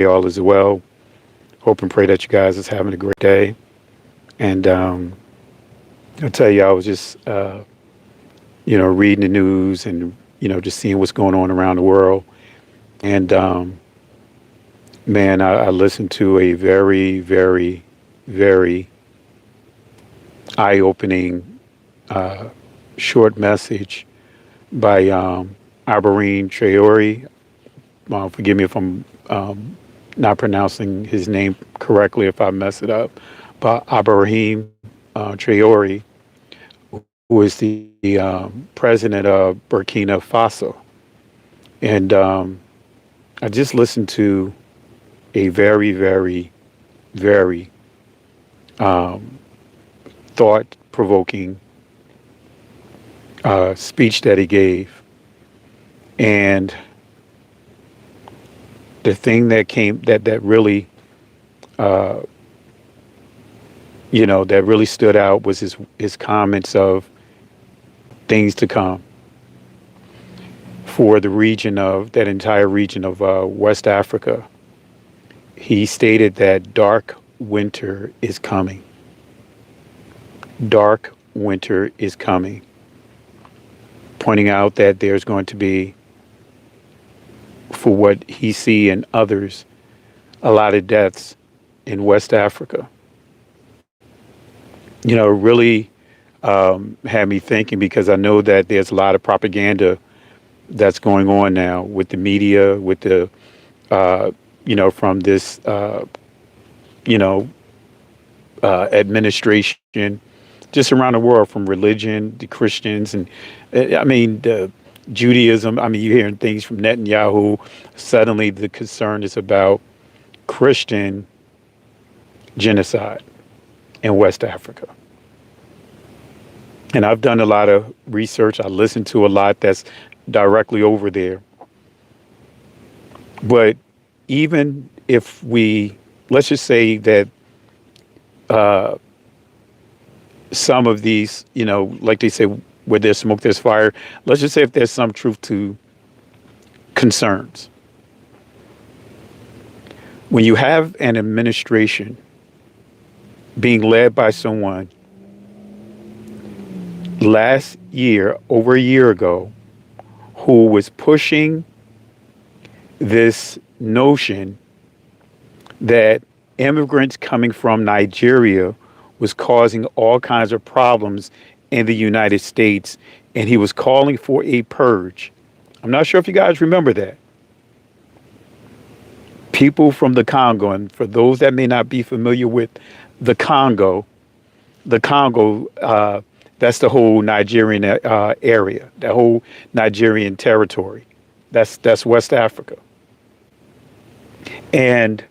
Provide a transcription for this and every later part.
all is well. Hope and pray that you guys is having a great day. And I'll tell you, I was just, reading the news and, just seeing what's going on around the world. And man, I listened to a very, very, very eye-opening short message by Ibrahim Traore. Forgive me if I'm not pronouncing his name correctly if I mess it up. But Ibrahim Traore, who is the president of Burkina Faso. And I just listened to a very, very, very thought-provoking speech that he gave. And the thing that really, that really stood out was his comments of things to come for that entire region of West Africa. He stated that dark winter is coming. Dark winter is coming, pointing out that there's going to be, for what he see and others, a lot of deaths in West Africa. Really had me thinking, because I know that there's a lot of propaganda that's going on now with the media, with the, from this, administration, just around the world, from religion to Christians and, the Judaism. You're hearing things from Netanyahu. Suddenly the concern is about Christian genocide in West Africa. And I've done a lot of research. I listened to a lot that's directly over there. But even if let's just say that some of these, like they say, where there's smoke, there's fire. Let's just say if there's some truth to concerns. When you have an administration being led by someone last year, over a year ago, who was pushing this notion that immigrants coming from Nigeria was causing all kinds of problems in the United States, and he was calling for a purge. I'm not sure if you guys remember that. People from the Congo, and for those that may not be familiar with the Congo, that's the whole Nigerian area, the whole Nigerian territory. That's West Africa. And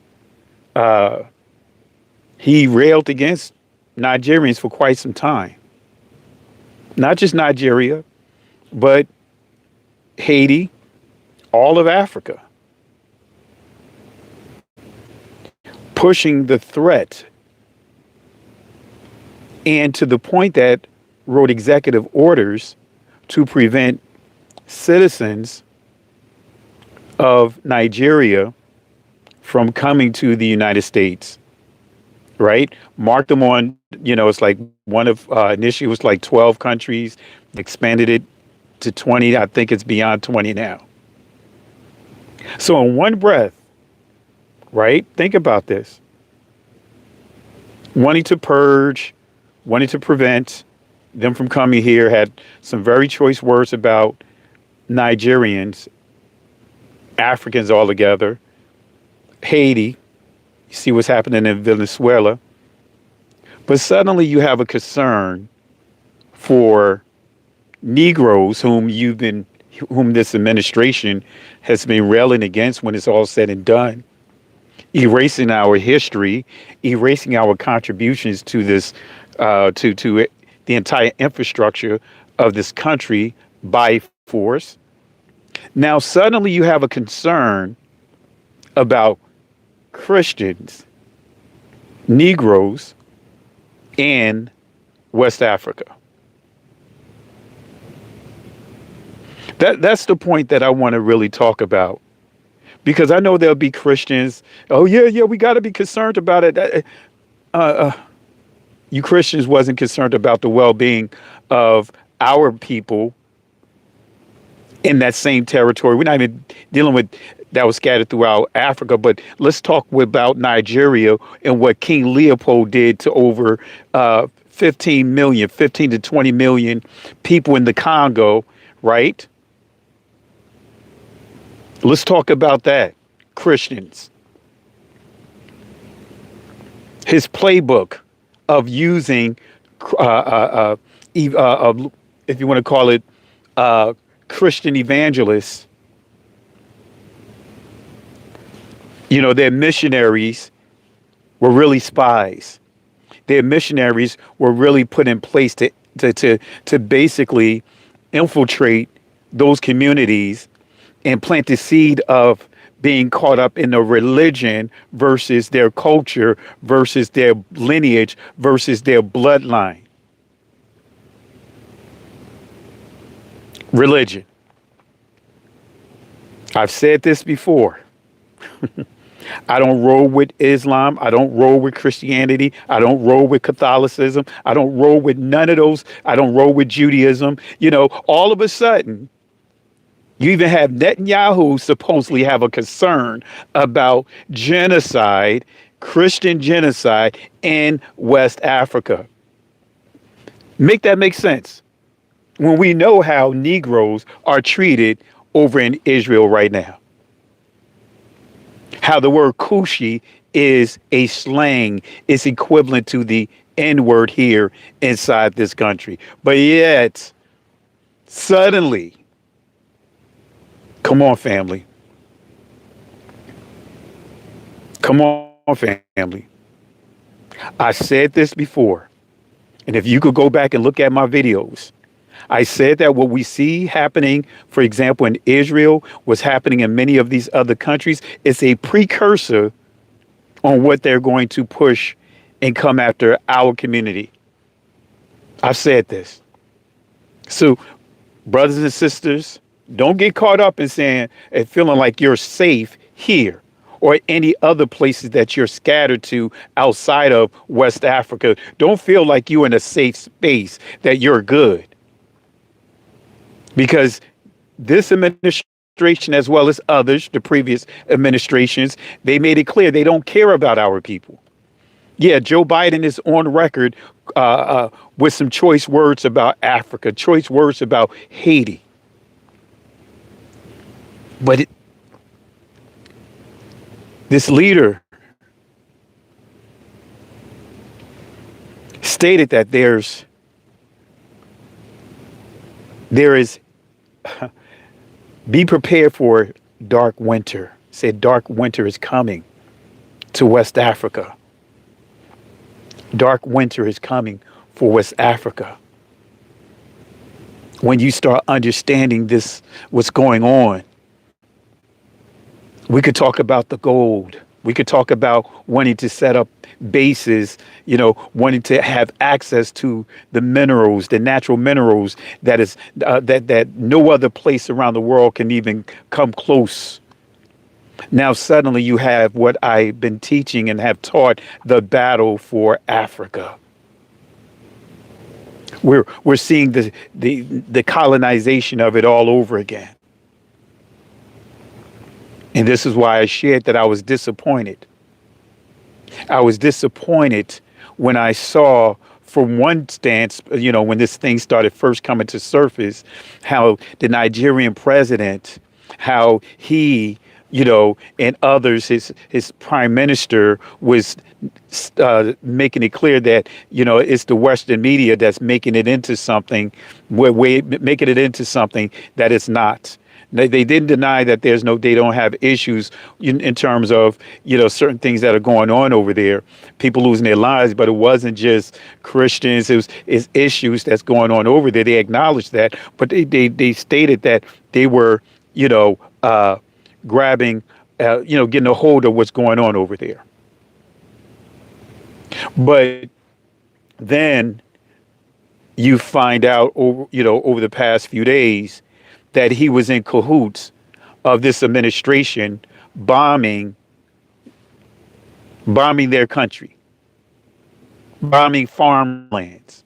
he railed against Nigerians for quite some time. Not just Nigeria, but Haiti, all of Africa. Pushing the threat, and to the point that wrote executive orders to prevent citizens of Nigeria from coming to the United States, right? Mark them on, it's like one of, initially it was like 12 countries, expanded it to 20. I think it's beyond 20 now. So in one breath, right? Think about this. Wanting to purge, wanting to prevent them from coming here, had some very choice words about Nigerians, Africans altogether, Haiti. You see what's happening in Venezuela. But suddenly you have a concern for Negroes whom this administration has been railing against when it's all said and done, erasing our history, erasing our contributions to this, to the entire infrastructure of this country by force. Now suddenly you have a concern about Christians, Negroes in West Africa. That's the point that I want to really talk about, Because I know there'll be Christians. Oh yeah, yeah, we got to be concerned about it. You Christians wasn't concerned about the well-being of our people in that same territory. We're not even dealing with that was scattered throughout Africa, but let's talk about Nigeria and what King Leopold did to over 15 million, 15 to 20 million people in the Congo, right? Let's talk about that. Christians. His playbook of using, uh, uh, if you want to call it, uh, Christian evangelists, their missionaries were really spies. Their missionaries were really put in place to basically infiltrate those communities and plant the seed of being caught up in a religion versus their culture versus their lineage versus their bloodline. Religion. I've said this before. I don't roll with Islam. I don't roll with Christianity. I don't roll with Catholicism. I don't roll with none of those. I don't roll with Judaism. All of a sudden, you even have Netanyahu supposedly have a concern about genocide, Christian genocide in West Africa. Make that make sense when we know how Negroes are treated over in Israel right now. How the word Kushi is a slang, it's equivalent to the N word here inside this country. But yet, suddenly, come on, family. Come on, family. I said this before. And if you could go back and look at my videos, I said that what we see happening, for example, in Israel, was happening in many of these other countries. It's a precursor on what they're going to push and come after our community. I've said this. So, brothers and sisters, don't get caught up in saying and feeling like you're safe here or any other places that you're scattered to outside of West Africa. Don't feel like you're in a safe space, that you're good. Because this administration, as well as others, the previous administrations, they made it clear they don't care about our people. Yeah, Joe Biden is on record with some choice words about Africa, choice words about Haiti. But this leader stated that there is be prepared for dark winter. Said dark winter is coming to West Africa. Dark winter is coming for West Africa. When you start understanding this, what's going on, we could talk about the gold. We could talk about wanting to set up bases, wanting to have access to the minerals, the natural minerals that no other place around the world can even come close. Now, suddenly you have what I've been teaching and have taught, the battle for Africa. We're seeing the colonization of it all over again. And this is why I shared that I was disappointed. I was disappointed when I saw, from one stance, when this thing started first coming to surface, how the Nigerian president, how he, and others, his prime minister was making it clear that, it's the Western media that's making it into something, making it into something that it's not. They didn't deny that they don't have issues in terms of, certain things that are going on over there, people losing their lives, but it wasn't just Christians. It's issues that's going on over there. They acknowledged that, but they stated that they were, grabbing, getting a hold of what's going on over there. But then you find out over the past few days that he was in cahoots of this administration bombing, bombing their country, bombing farmlands.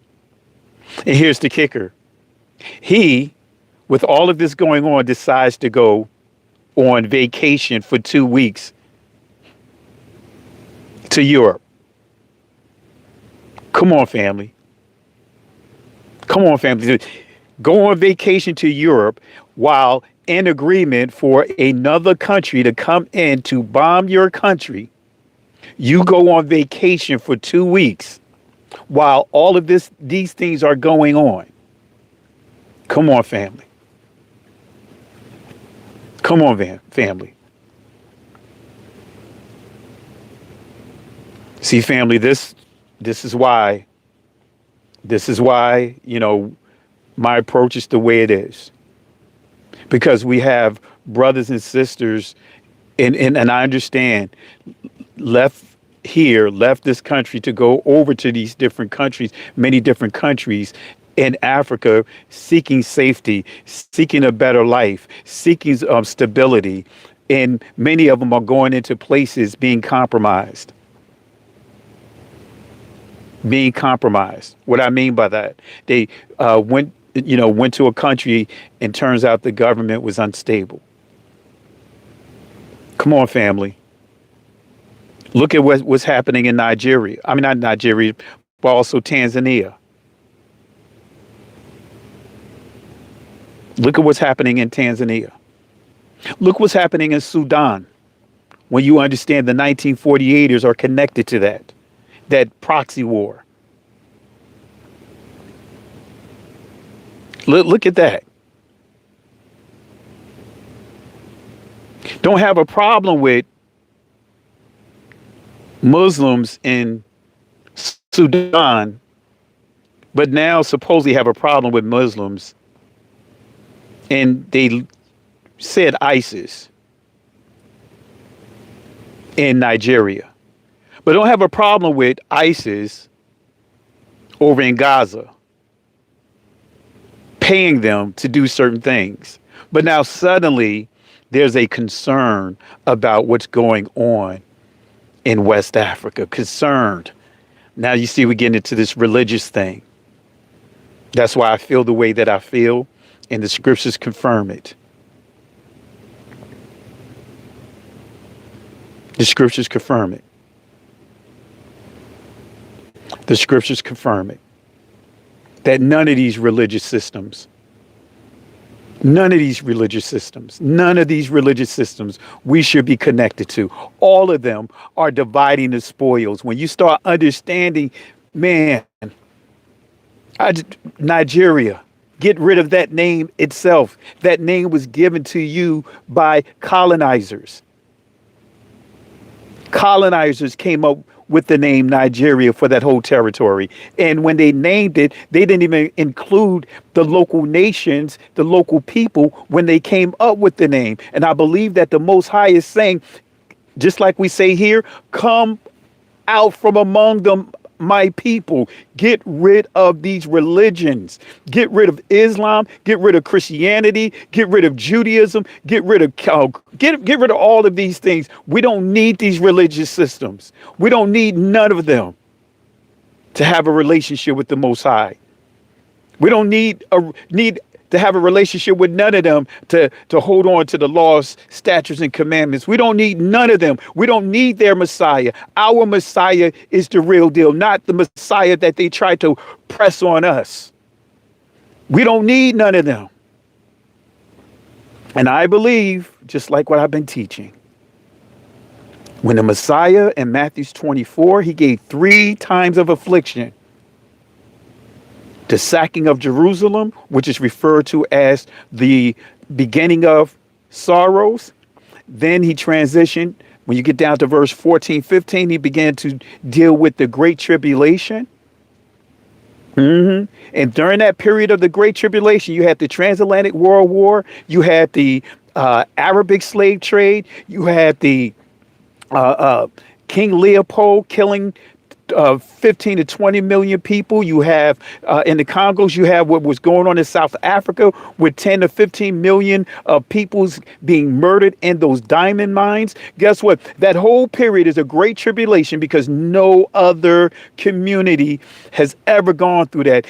And here's the kicker. He, with all of this going on, decides to go on vacation for 2 weeks to Europe. Come on, family. Come on, family. Go on vacation to Europe while in agreement for another country to come in to bomb your country. You go on vacation for 2 weeks while all of these things are going on. Come on, family. Come on, family. See, family, this is why, my approach is the way it is. Because we have brothers and sisters, and I understand, left this country to go over to these different countries, many different countries in Africa, seeking safety, seeking a better life, seeking stability. And many of them are going into places being compromised. Being compromised. What I mean by that, they went to a country and turns out the government was unstable. Come on, family. Look at what's happening in Nigeria. I mean, not Nigeria, but also Tanzania. Look at what's happening in Tanzania. Look what's happening in Sudan. When you understand the 1948ers are connected to that proxy war. Look at that. Don't have a problem with Muslims in Sudan, but now supposedly have a problem with Muslims, and they said ISIS in Nigeria, but don't have a problem with ISIS over in Gaza, paying them to do certain things. But now suddenly there's a concern about what's going on in West Africa. Concerned. Now you see we're getting into this religious thing. That's why I feel the way that I feel, and the scriptures confirm it. The scriptures confirm it. The scriptures confirm it. That none of these religious systems we should be connected to. All of them are dividing the spoils. When you start understanding, man, Nigeria, get rid of that name itself. That name was given to you by colonizers. Colonizers came up with the name Nigeria for that whole territory. And when they named it, they didn't even include the local nations, the local people, when they came up with the name. And I believe that the Most High is saying, just like we say here, come out from among them, my people. Get rid of these religions. Get rid of Islam. Get rid of Christianity. Get rid of Judaism. Get rid of get rid of all of these things. We don't need these religious systems. We don't need none of them to have a relationship with the Most High. We don't need to have a relationship with none of them to hold on to the laws, statutes, and commandments. We don't need none of them. We don't need their Messiah. Our Messiah is the real deal, not the Messiah that they try to press on us. We don't need none of them. And I believe, just like what I've been teaching, when the Messiah in Matthew 24, he gave 3 times of affliction. The sacking of Jerusalem, which is referred to as the beginning of sorrows. Then he transitioned. When you get down to verse 14, 15, he began to deal with the Great Tribulation. And during that period of the Great Tribulation, you had the Transatlantic World War. You had the Arabic slave trade. You had the King Leopold killing 15 to 20 million people. You have in the Congos, you have what was going on in South Africa with 10 to 15 million peoples being murdered in those diamond mines. Guess what? That whole period is a great tribulation because no other community has ever gone through that.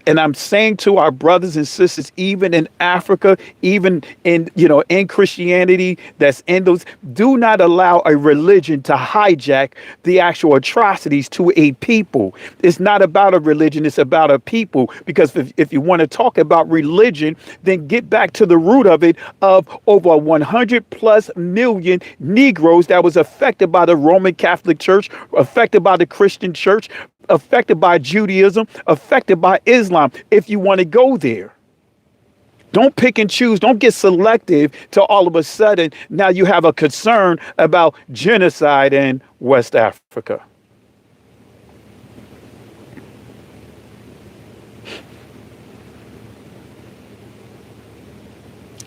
And I'm saying to our brothers and sisters, even in Africa, even in Christianity, that's in those, do not allow a religion to hijack the actual atrocities to a people. It's not about a religion, it's about a people. Because if you want to talk about religion, then get back to the root of it, of over 100 plus million Negroes that was affected by the Roman Catholic Church, affected by the Christian Church, affected by Judaism, affected by Islam, if you want to go there. Don't pick and choose. Don't get selective to all of a sudden now you have a concern about genocide in West Africa.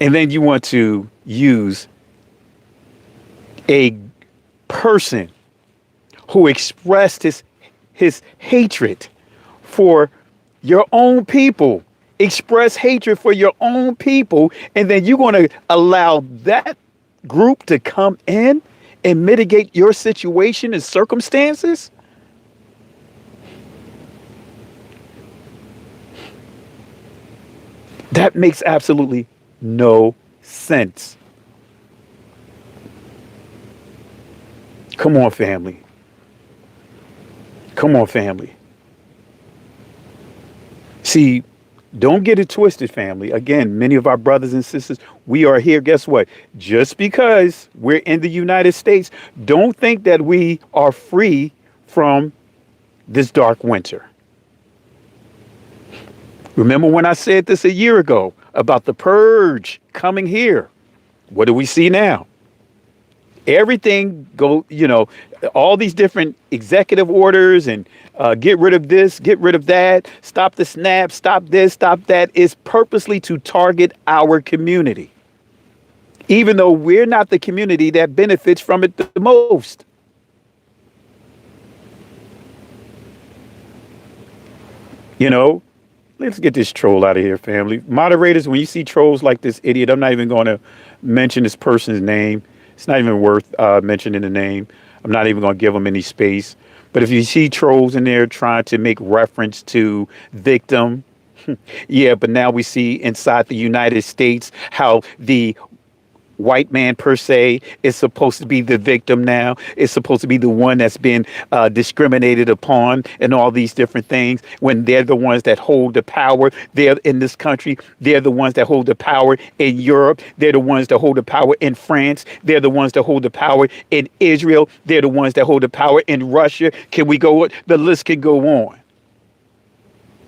And then you want to use a person who expressed his hatred for your own people, express hatred for your own people, and then you're going to allow that group to come in and mitigate your situation and circumstances? That makes absolutely no sense. Come on, family. Come on, family. See, don't get it twisted, family. Again, many of our brothers and sisters, we are here. Guess what? Just because we're in the United States, don't think that we are free from this dark winter. Remember when I said this a year ago about the purge coming here? What do we see now? Everything all these different executive orders and get rid of this, get rid of that, stop the snap, stop this, stop that, is purposely to target our community, even though we're not the community that benefits from it the most. Let's get this troll out of here, family. Moderators, when you see trolls like this idiot, I'm not even going to mention this person's name. It's not even worth mentioning the name. I'm not even going to give them any space. But if you see trolls in there trying to make reference to victim, yeah, but now we see inside the United States how the white man per se is supposed to be the victim now. It's supposed to be the one that's been discriminated upon and all these different things, when they're the ones that hold the power. They're in this country. They're the ones that hold the power in Europe. They're the ones that hold the power in France. They're the ones that hold the power in Israel. They're the ones that hold the power in Russia. Can we go? The list can go on.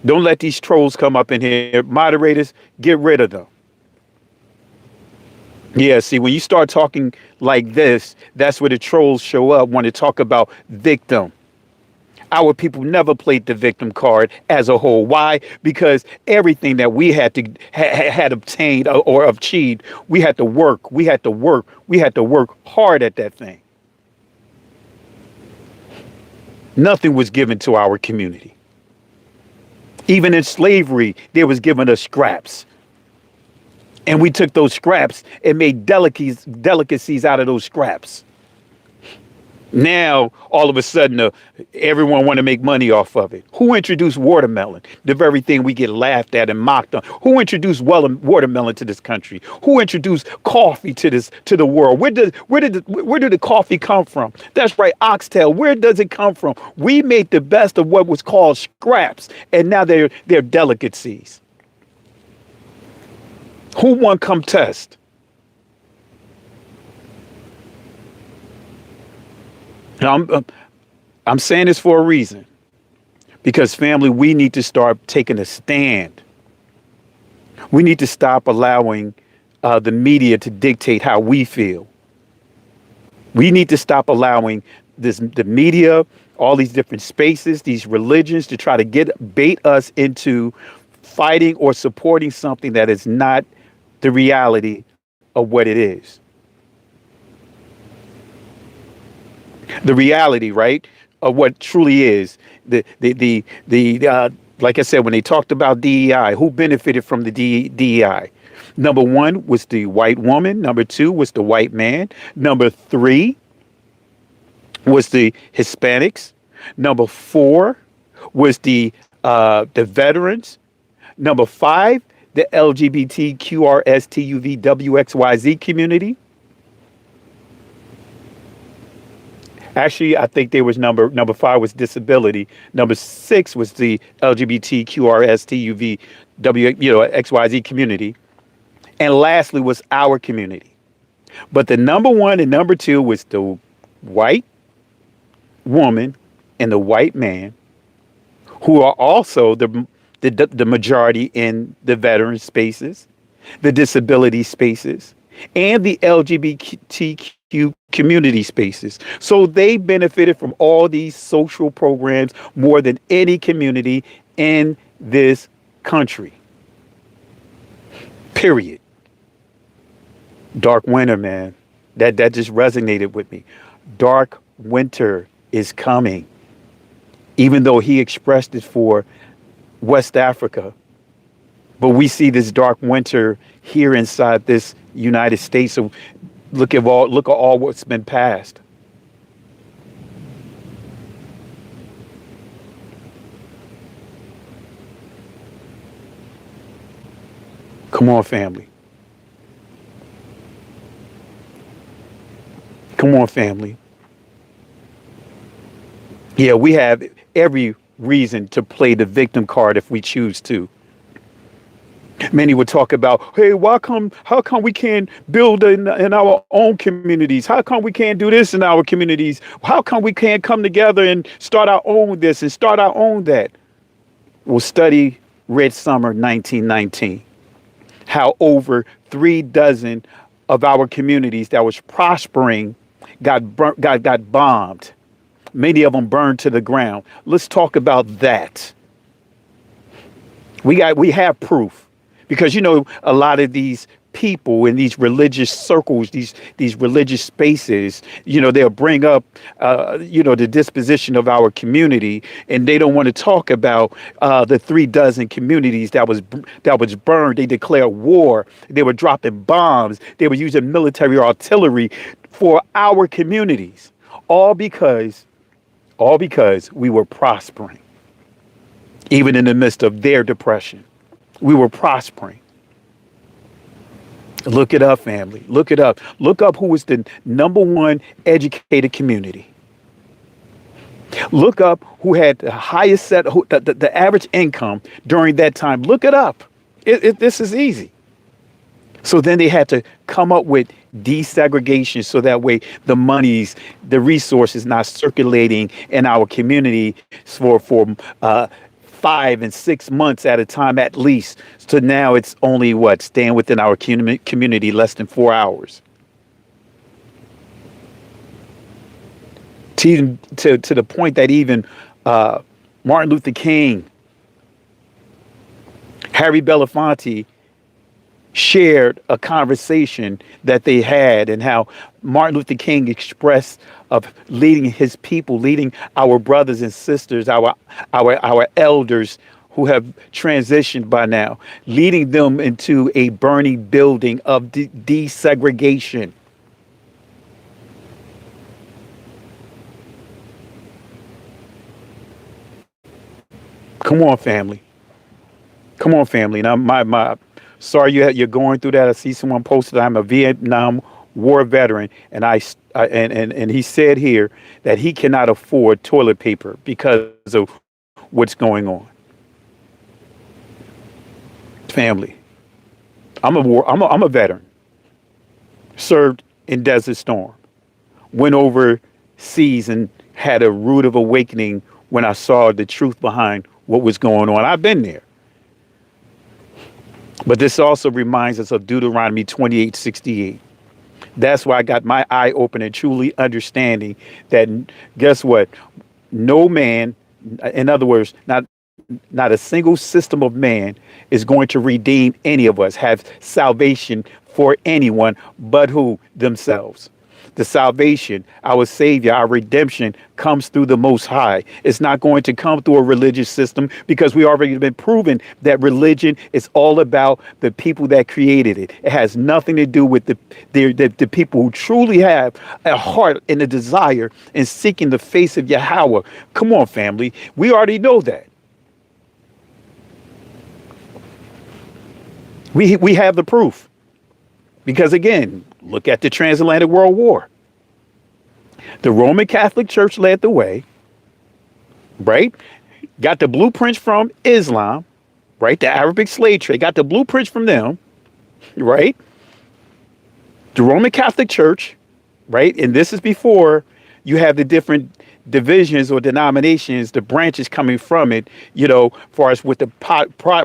Don't let these trolls come up in here. Moderators, get rid of them. Yeah, see, when you start talking like this, that's where the trolls show up, when they talk about victim. Our people never played the victim card as a whole. Why? Because everything that we had to had obtained or achieved, we had to work. We had to work. We had to work hard at that thing. Nothing was given to our community. Even in slavery, they was giving us scraps. And we took those scraps and made delicacies out of those scraps. Now, all of a sudden, everyone want to make money off of it. Who introduced watermelon? The very thing we get laughed at and mocked on. Who introduced watermelon to this country? Who introduced coffee to the world? Where did the coffee come from? That's right, oxtail. Where does it come from? We made the best of what was called scraps, and now they're delicacies. Who won come test? Now, I'm saying this for a reason. Because, family, we need to start taking a stand. We need to stop allowing the media to dictate how we feel. We need to stop allowing the media, all these different spaces, these religions, to try to bait us into fighting or supporting something that is not the reality of what it is. The reality, right? of what truly is the like I said, when they talked about DEI, who benefited from the DEI? Number one was the white woman. Number two was the white man. Number three was the Hispanics. Number four was the veterans. Number five, the LGBTQRSTUVWXYZ community. Actually, I think there was number five was disability. Number six was the LGBTQRSTUVW, XYZ community. And lastly was our community. But the number one and number two was the white woman and the white man, who are also the majority in the veteran spaces, the disability spaces, and the LGBTQ community spaces. So they benefited from all these social programs more than any community in this country. Period. Dark winter, man. That just resonated with me. Dark winter is coming. Even though he expressed it for West Africa, but we see this dark winter here inside this United States. So look at all what's been passed. Come on, family. Come on, family. Yeah, we have every reason to play the victim card if we choose to. Many would talk about, hey, how come we can't build in our own communities? How come we can't do this in our communities? How come we can't come together and start our own this and start our own that? Well, study Red Summer 1919, how over 36 of our communities that was prospering got bombed. Many of them burned to the ground. Let's talk about that. We have proof, because a lot of these people in these religious circles, these religious spaces, they'll bring up the disposition of our community, and they don't want to talk about the 36 communities that was burned. They declare war. They were dropping bombs. They were using military artillery for our communities, all because we were prospering. Even in the midst of their depression, we were prospering. Look it up, family. Look it up. Look up who was the number one educated community. Look up who had the highest the average income during that time. Look it up. This is easy. So then they had to come up with desegregation, so that way the resources not circulating in our community for 5 and 6 months at a time at least. So now it's only staying within our community less than 4 hours. To the point that even Martin Luther King, Harry Belafonte shared a conversation that they had, and how Martin Luther King expressed of leading his people, leading our brothers and sisters, our elders who have transitioned by now, leading them into a burning building of desegregation. Come on, family. Come on, family. Now, my sorry you're going through that. I see someone posted, I'm a Vietnam War veteran, and and he said here that he cannot afford toilet paper because of what's going on. Family, I'm a veteran. Served in Desert Storm. Went overseas and had a rude of awakening when I saw the truth behind what was going on. I've been there. But this also reminds us of Deuteronomy 28:68. That's why I got my eye open and truly understanding that, guess what? No man, in other words, not a single system of man is going to redeem any of us, have salvation for anyone but who? Themselves. The salvation, our savior, our redemption comes through the Most High. It's not going to come through a religious system, because we already been proven that religion is all about the people that created it. It has nothing to do with the people who truly have a heart and a desire in seeking the face of Yahweh. Come on, family. We already know that. We have the proof. Because again, look at the transatlantic world war. The Roman Catholic Church led the way, right? Got the blueprints from Islam, right? The Arabic slave trade, got the blueprints from them, right? The Roman Catholic Church, right? And this is before you have the different divisions or denominations, the branches coming from it, far as with the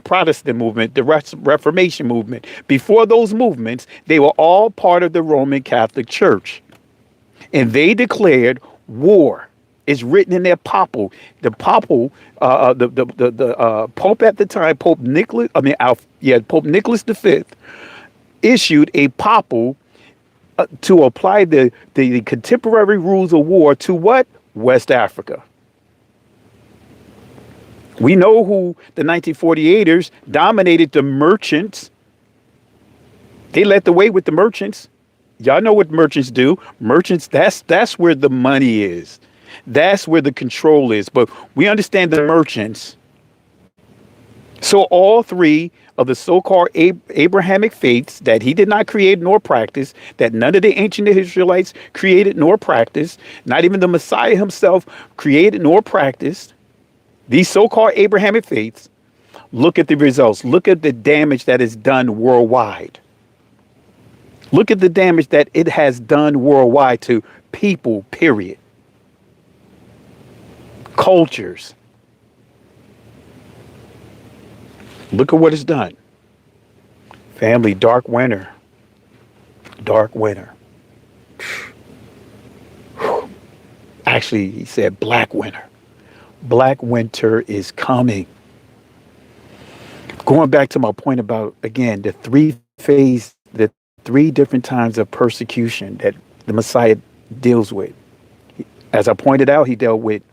Protestant movement, the Reformation movement. Before those movements, they were all part of the Roman Catholic Church. And they declared war. It's written in their papal. The papal, the Pope at the time, Pope Nicholas V, issued a papal to apply the contemporary rules of war to what? West Africa. We know who the 1948ers dominated: the merchants. They led the way with the merchants. Y'all know what merchants do. Merchants, that's where the money is. That's where the control is. But we understand the merchants. So all three of the so-called Abrahamic faiths that he did not create nor practice, that none of the ancient Israelites created nor practiced, not even the Messiah himself created nor practiced, these so-called Abrahamic faiths, look at the results. Look at the damage that is done worldwide. Look at the damage that it has done worldwide to people, period. Cultures. Look at what it's done. Family, dark winter. Dark winter. Actually, he said black winter. Black winter is coming. Going back to my point about, again, the three different times of persecution that the Messiah deals with. As I pointed out, he dealt with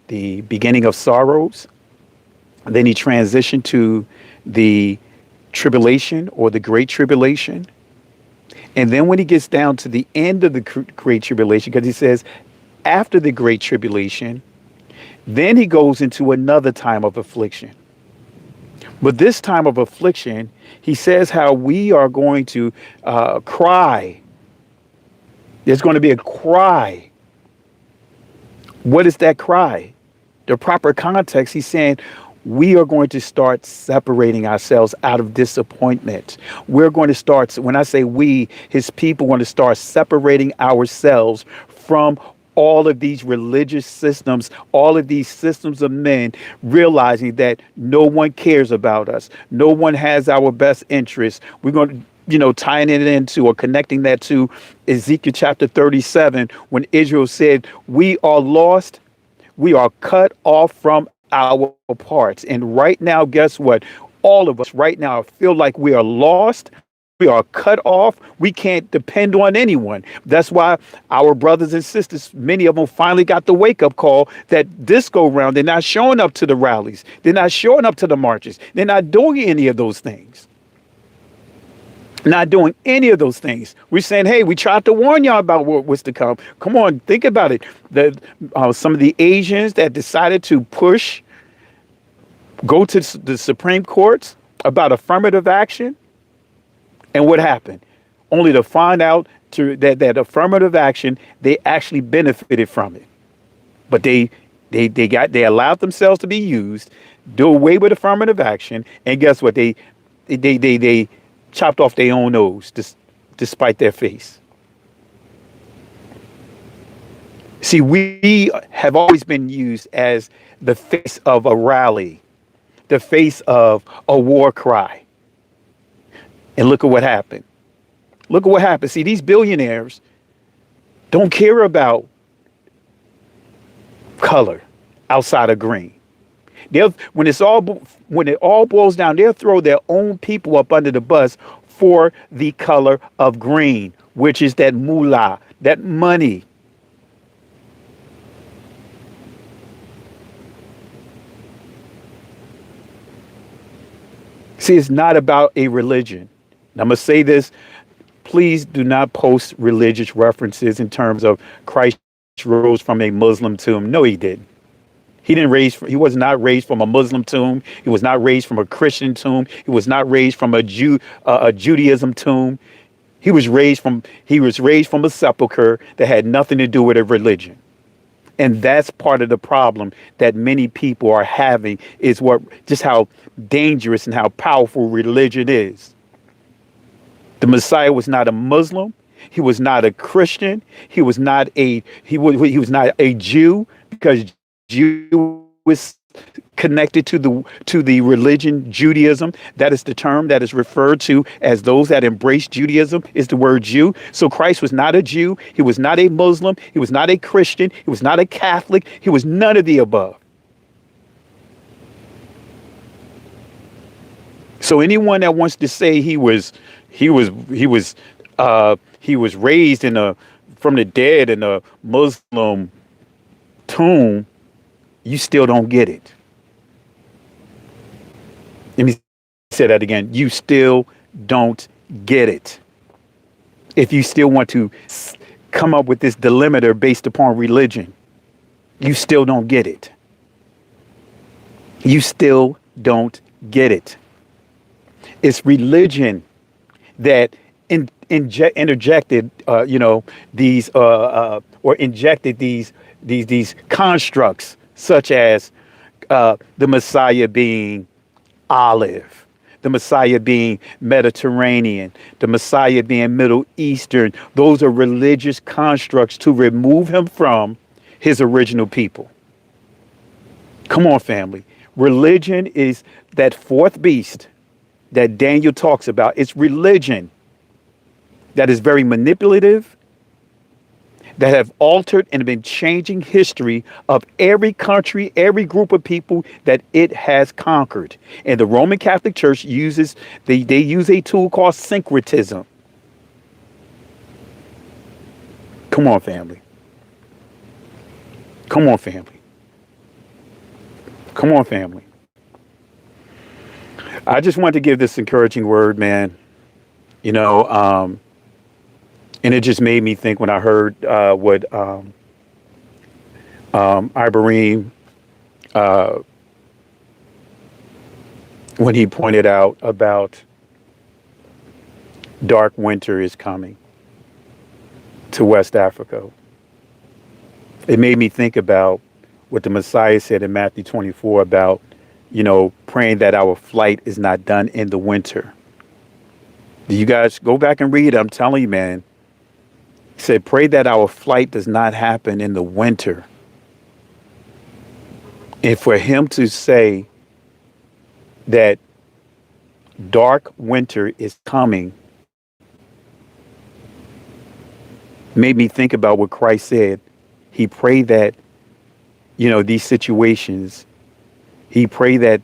the beginning of sorrows. Then he transitioned to the tribulation or the great tribulation. And then when he gets down to the end of the great tribulation, because he says after the great tribulation, then he goes into another time of affliction. But this time of affliction, he says how we are going to cry. There's going to be a cry. What is that cry? The proper context, he's saying, we are going to start separating ourselves out of disappointment. We're going to start, when I say we, his people, want to start separating ourselves from all of these religious systems, all of these systems of men, realizing that no one cares about us. No one has our best interests. We're going to, tying it into or connecting that to Ezekiel chapter 37, when Israel said, we are lost. We are cut off from our parts. And right now, guess what? All of us right now feel like we are lost. We are cut off. We can't depend on anyone. That's why our brothers and sisters, many of them finally got the wake up call that this go round, they're not showing up to the rallies. They're not showing up to the marches. They're not doing any of those things. Not doing any of those things. We're saying, hey, we tried to warn y'all about what was to come. Come on, think about it. Some of the Asians that decided to go to the Supreme Courts about affirmative action. And what happened? Only to find out that affirmative action, they actually benefited from it. But they allowed themselves to be used, do away with affirmative action, and guess what? They chopped off their own nose despite their face. See, we have always been used as the face of a rally, the face of a war cry. And look at what happened. Look at what happened. See, these billionaires don't care about color outside of green. When it all boils down, they'll throw their own people up under the bus for the color of green, which is that moolah, that money. See, it's not about a religion. And I'm going to say this, please do not post religious references in terms of Christ rose from a Muslim tomb. No, he didn't. He was not raised from a Muslim tomb. He was not raised from a Christian tomb. He was not raised from a Judaism tomb. He was raised from a sepulcher that had nothing to do with a religion. And that's part of the problem that many people are having, is just how dangerous and how powerful religion is. The Messiah was not a Muslim. He was not a Christian. He was not a Jew, because Jew was connected to the religion Judaism. That is the term that is referred to as those that embrace Judaism, is the word Jew. So Christ was not a Jew. He was not a Muslim. He was not a Christian. He was not a Catholic. He was none of the above. So anyone that wants to say he was raised from the dead in a Muslim tomb, you still don't get it. Let me say that again. You still don't get it. If you still want to come up with this delimiter based upon religion, you still don't get it. You still don't get it. It's religion that interjected, these or injected these constructs, such as the Messiah being olive, the Messiah being Mediterranean, the Messiah being Middle Eastern. Those are religious constructs to remove him from his original people. Come on, family. Religion is that fourth beast that Daniel talks about. It's religion that is very manipulative, that have altered and been changing history of every country, every group of people that it has conquered. And the Roman Catholic Church uses, they use a tool called syncretism. Come on, family. Come on, family. Come on, family. I just want to give this encouraging word, man. And it just made me think when I heard what Ibrahim, when he pointed out about dark winter is coming to West Africa. It made me think about what the Messiah said in Matthew 24 about, praying that our flight is not done in the winter. You guys go back and read it. I'm telling you, man. He said, pray that our flight does not happen in the winter. And for him to say that dark winter is coming made me think about what Christ said. He prayed that, these situations, he prayed that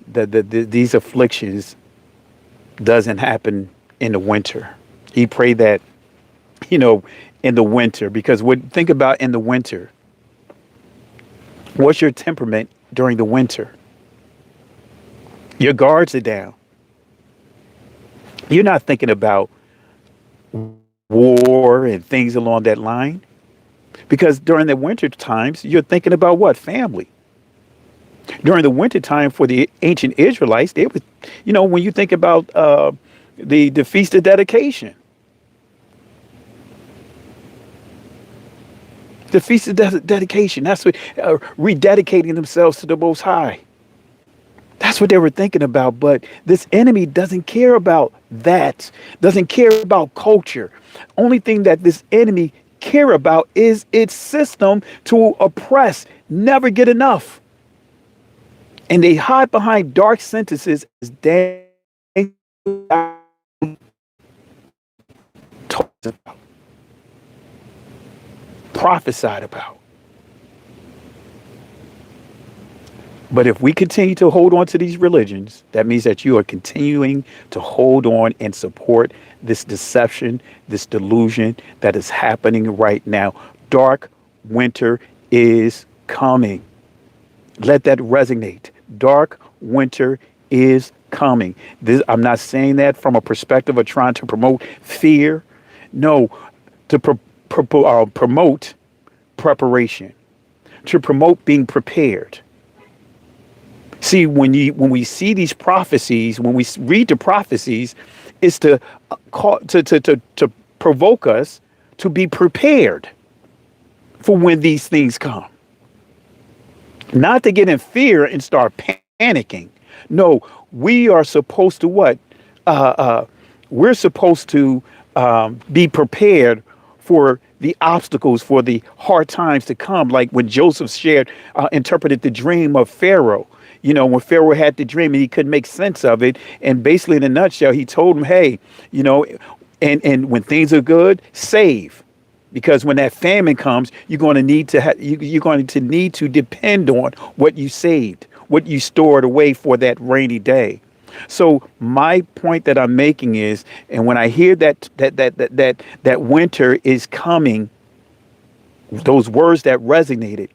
these afflictions doesn't happen in the winter. He prayed that, in the winter, because think about in the winter. What's your temperament during the winter? Your guards are down. You're not thinking about war and things along that line, because during the winter times, you're thinking about what? Family. During the winter time for the ancient Israelites, they was, when you think about the Feast of Dedication, the Feast of Dedication, that's what rededicating themselves to the Most High. That's what they were thinking about. But this enemy doesn't care about that, doesn't care about culture. Only thing that this enemy care about is its system to oppress, never get enough. And they hide behind dark sentences as Daniel talks about, prophesied about. But if we continue to hold on to these religions, that means that you are continuing to hold on and support this deception, this delusion that is happening right now. Dark winter is coming. Let that resonate. Dark winter is coming. I'm not saying that from a perspective of trying to promote fear. No, to promote preparation, to promote being prepared. See, when we see these prophecies, when we read the prophecies, it's to to provoke us to be prepared for when these things come. Not to get in fear and start panicking. No, we are supposed to what? We're supposed to be prepared for the obstacles, for the hard times to come. Like when Joseph interpreted the dream of Pharaoh. You know, when Pharaoh had the dream and he couldn't make sense of it. And basically, in a nutshell, he told him, hey, you know, and when things are good, save. Because when that famine comes, you're going to need to you're going to need to depend on what you saved, what you stored away for that rainy day. So my point that I'm making is, and when I hear that winter is coming, those words that resonated,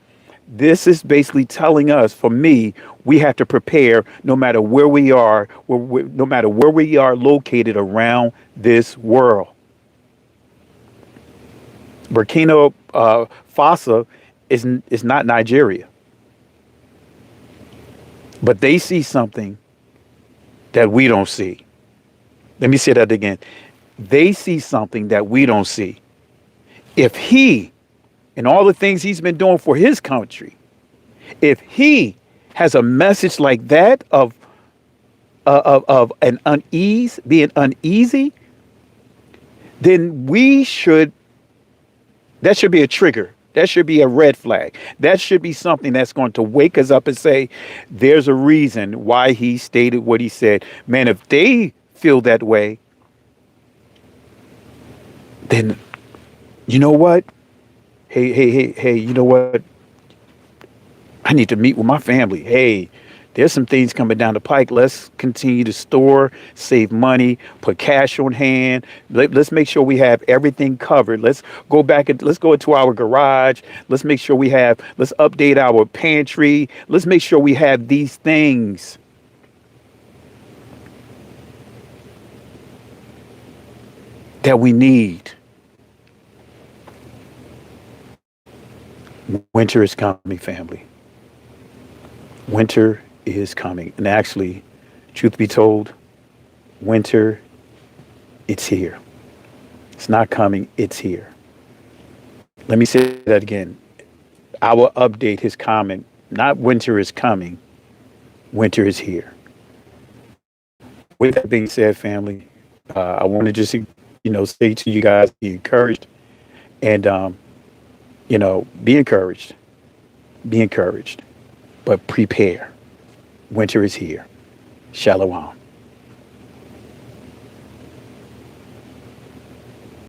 this is basically telling us, for me, we have to prepare no matter where we are, no matter where we are located around this world. Burkina Faso is not Nigeria, but they see something that we don't see. Let me say that again. They see something that we don't see. If he, and all the things he's been doing for his country, if he has a message like that of an unease, being uneasy, then that should be a trigger. That should be a red flag. That should be something that's going to wake us up and say, there's a reason why he stated what he said. Man, if they feel that way, then you know what? Hey, you know what? I need to meet with my family. Hey, there's some things coming down the pike. Let's continue to store, save money, put cash on hand. Let's make sure we have everything covered. Let's go back and let's go into our garage. Let's make sure let's update our pantry. Let's make sure we have these things. That we need. Winter is coming, family. Winter is coming. And actually, truth be told, winter, it's here. It's not coming, it's here. Let me say that again. I will update his comment. Not winter is coming, winter is here. With that being said, family, I want to just, say to you guys, be encouraged and, be encouraged. Be encouraged, but prepare. Winter is here. Shalom.